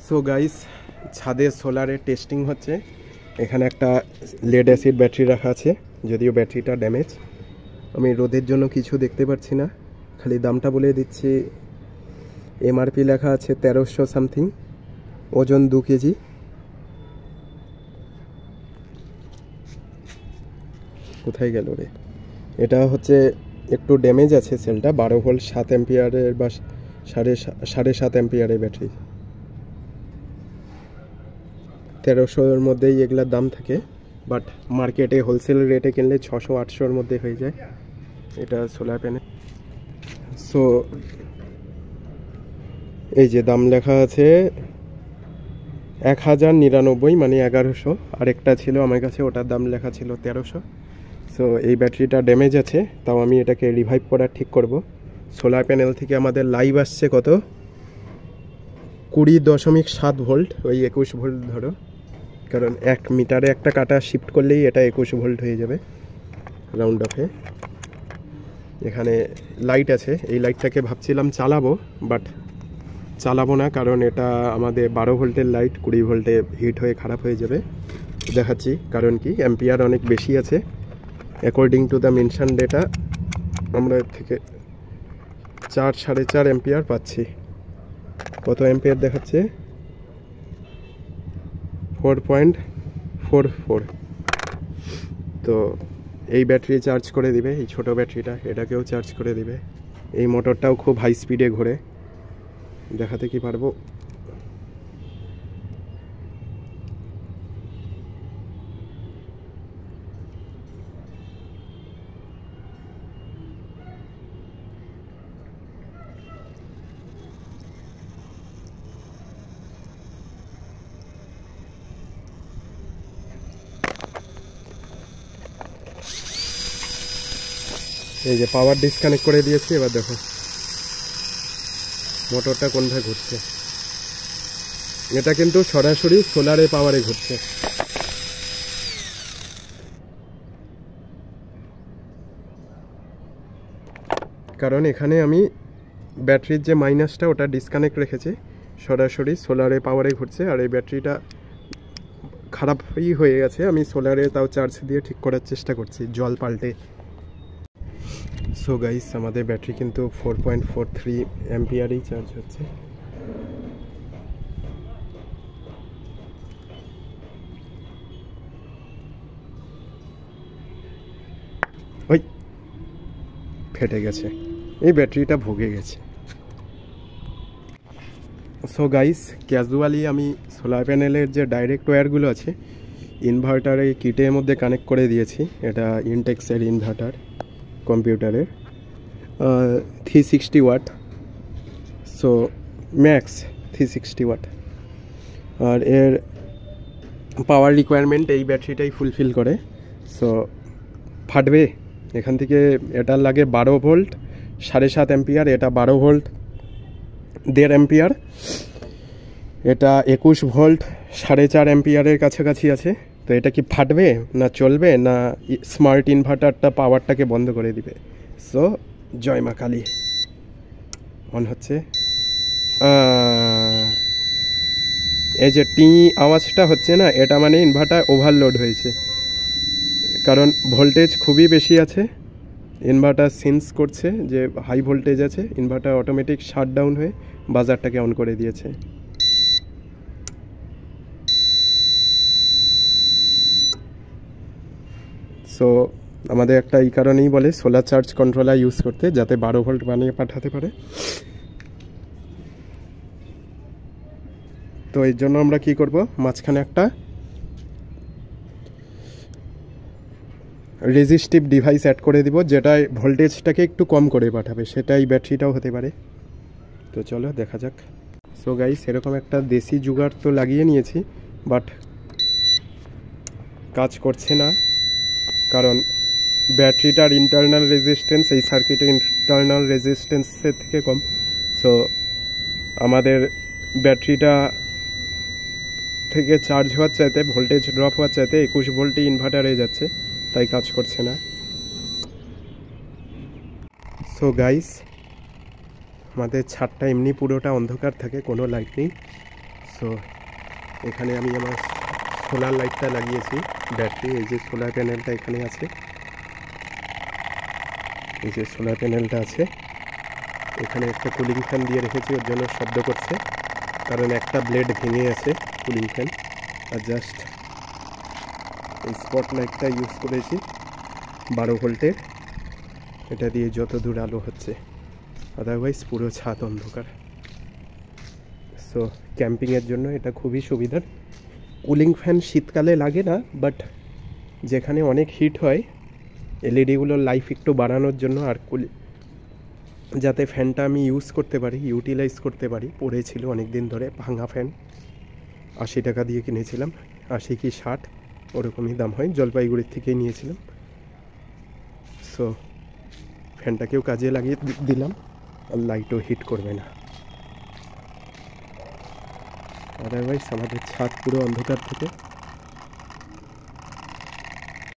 So guys, ছাদে সোলারে testing হচ্ছে। এখানে একটা লেড অ্যাসিড ব্যাটারি রাখা আছে, যদিও ব্যাটারিটা ড্যামেজ। আমি রোদের জন্য কিছু দেখতে পাচ্ছি না, খালি দামটা বলে দিচ্ছি। এমআরপি লেখা আছে 1300 সামথিং, ওজন 2 কেজি। কোথায় গেল রে? এটা হচ্ছে একটু ড্যামেজ আছে সেলটা। 12 ভোল্ট 7 অ্যাম্পিয়ারের বা 7.5 অ্যাম্পিয়ারের ব্যাটারি। 1300-এর মধ্যেই এগুলার দাম থাকে, বাট মার্কেটে হোলসেল রেটে কিনলে 600-800-এর মধ্যে হয়ে যায় এটা সোলার প্যানেল। সো এই যে দাম লেখা আছে 1099, মানে 1100। আরেকটা ছিল আমার কাছে, ওটার দাম লেখা ছিল 1300। সো এই ব্যাটারিটা ড্যামেজ আছে, তাও আমি এটাকে রিভাইভ করার ঠিক করব। সোলার প্যানেল থেকে আমাদের লাইভ আসছে কত, 20.7 ভোল্ট, ওই 21 ভোল্ট ধরো, কারণ 1 মিটারে একটা কাটা শিফট করলেই এটা 21 ভোল্ট হয়ে যাবে রাউন্ড অফে। এখানে লাইট আছে, এই লাইটটাকে ভাবছিলাম চালাবো, বাট চালাবো না, কারণ এটা আমাদের 12 ভোল্টের লাইট 20 ভোল্টে হিট হয়ে খারাপ হয়ে যাবে। দেখাচ্ছি কারণ কি, অ্যাম্পিয়ার অনেক বেশি আছে। According to the mention data আমরা এর থেকে 4-4.5 অ্যাম্পিয়ার পাচ্ছি। কত অ্যাম্পিয়ার দেখাচ্ছে? 4.44। তো এই ব্যাটারি চার্জ করে দিবে, এই ছোট ব্যাটারিটা এটাকেও চার্জ করে দিবে। এই মোটরটাও খুব হাই স্পিডে ঘোরে, দেখাতে কি পারবো। এই যে পাওয়ার ডিসকানেক্ট করে দিয়েছি, এবার দেখো মোটরটা কোনভাবে ঘুরছে। এটা কিন্তু সরাসরি সোলারে পাওয়ারে ঘুরছে। কারণ এখানে আমি ব্যাটারির যে মাইনাসটা ওটা ডিসকানেক্ট রেখেছি, সরাসরি সোলারে পাওয়ারে ঘুরছে। আর এই ব্যাটারিটা খারাপই হয়ে গেছে, আমি সোলারে তাও চার্জ দিয়ে ঠিক করার চেষ্টা করছি জল পাল্টে। সো গাইস, আমাদের ব্যাটারি কিন্তু 4.43 অ্যাম্পিয়ারেই চার্জ হচ্ছে। ওই ফেটে গেছে, এই ব্যাটারিটা ভুগে গেছে। সো গাইস, ক্যাজুয়ালি আমি সোলার প্যানেলের যে ডাইরেক্ট ওয়্যারগুলো আছে ইনভার্টারে কিটের মধ্যে কানেক্ট করে দিয়েছি। এটা ইনটেক্সের ইনভার্টার, কম্পিউটারের 360 ওয়াট। So max 360 watt. আর এর পাওয়ার রিকোয়ারমেন্ট এই ব্যাটারিটাই ফুলফিল করে। সো ফাটবে এখান থেকে। এটা লাগে 12 ভোল্ট 7.5 অ্যাম্পিয়ার, এটা 12 ভোল্ট 1.5 অ্যাম্পিয়ার, এটা 21 ভোল্ট 4.5 অ্যাম্পিয়ারের কাছাকাছি আছে। তো এটা কি ফাটবে না চলবে, না স্মার্ট ইনভার্টারটা পাওয়ারটাকে বন্ধ করে দিবে? সো জয় মা কালী। অন হচ্ছে, এই যে টি আওয়াজটা হচ্ছে না, এটা মানে ইনভার্টার ওভারলোড হয়েছে, কারণ ভোল্টেজ খুবই বেশি আছে। ইনভার্টার সেন্স করছে যে হাই ভোল্টেজ আছে, ইনভার্টার অটোমেটিক শাটডাউন হয়ে বাজারটাকে অন করে দিয়েছে। সো আমাদের একটা এই কারণেই বলে সোলার চার্জ কন্ট্রোলার ইউজ করতে, যাতে 12 ভোল্ট বানিয়ে পাঠাতে পারে। তো এর জন্য আমরা কি করব, মাঝখানে একটা রেজিস্টিভ ডিভাইস অ্যাড করে দিব, যেটা ভোল্টেজটাকে একটু কম করে পাঠাবে। সেটাই ব্যাটারিটাও হতে পারে। তো চলো দেখা যাক। সো গাইস, এরকম একটা দেশি জুগাড় তো লাগিয়ে নিয়েছি, বাট কাজ করছে না, কারণ ব্যাটারিটার ইন্টারনাল রেজিস্ট্যান্স এই সার্কিটের ইন্টারনাল রেজিস্ট্যান্সের থেকে কম। সো আমাদের ব্যাটারিটা থেকে চার্জ হওয়ার চাইতে, ভোল্টেজ ড্রপ হওয়ার চাইতে 21 ভোল্টে ইনভার্টারে যাচ্ছে, তাই কাজ করছে না। সো গাইস, আমাদের ছাদটা এমনি পুরোটা অন্ধকার থাকে, কোনো লাইট নেই। সো এখানে আমি আমার সোলার লাইটটা লাগিয়েছি, ব্যাটারি। এই যে সোলার প্যানেলটা এখানে আছে, এই যে সোলার প্যানেলটা আছে। এখানে একটা কুলিং ফ্যান দিয়ে রেখেছি, ওর জন্য শব্দ করছে, কারণ একটা ব্লেড ভেঙে আছে কুলিং ফ্যান। আর জাস্ট এই স্পট লাইটটা ইউজ করেছি 12 ভোল্টের, এটা দিয়ে যত দূর আলো হচ্ছে, আদারওয়াইজ পুরো ছাদ অন্ধকার। সো ক্যাম্পিংয়ের জন্য এটা খুবই সুবিধার। কুলিং ফ্যান শীতকালে লাগে না, বাট যেখানে অনেক হিট হয় এলইডিগুলোর লাইফ একটু বাড়ানোর জন্য, আর যাতে ফ্যানটা আমি ইউজ করতে পারি, ইউটিলাইজ করতে পারি। পড়েছিল অনেক দিন ধরে ভাঙা ফ্যান, 80 টাকা দিয়ে কিনেছিলাম, 80 কি 60 ওরকমই দাম হয়, জলপাইগুড়ির থেকেই নিয়েছিলাম। সো ফ্যানটাকেও কাজে লাগিয়ে দিলাম, আর লাইটও হিট করবে না। আদারওয়াইজ আমাদের ছাদ পুরো অন্ধকার থেকে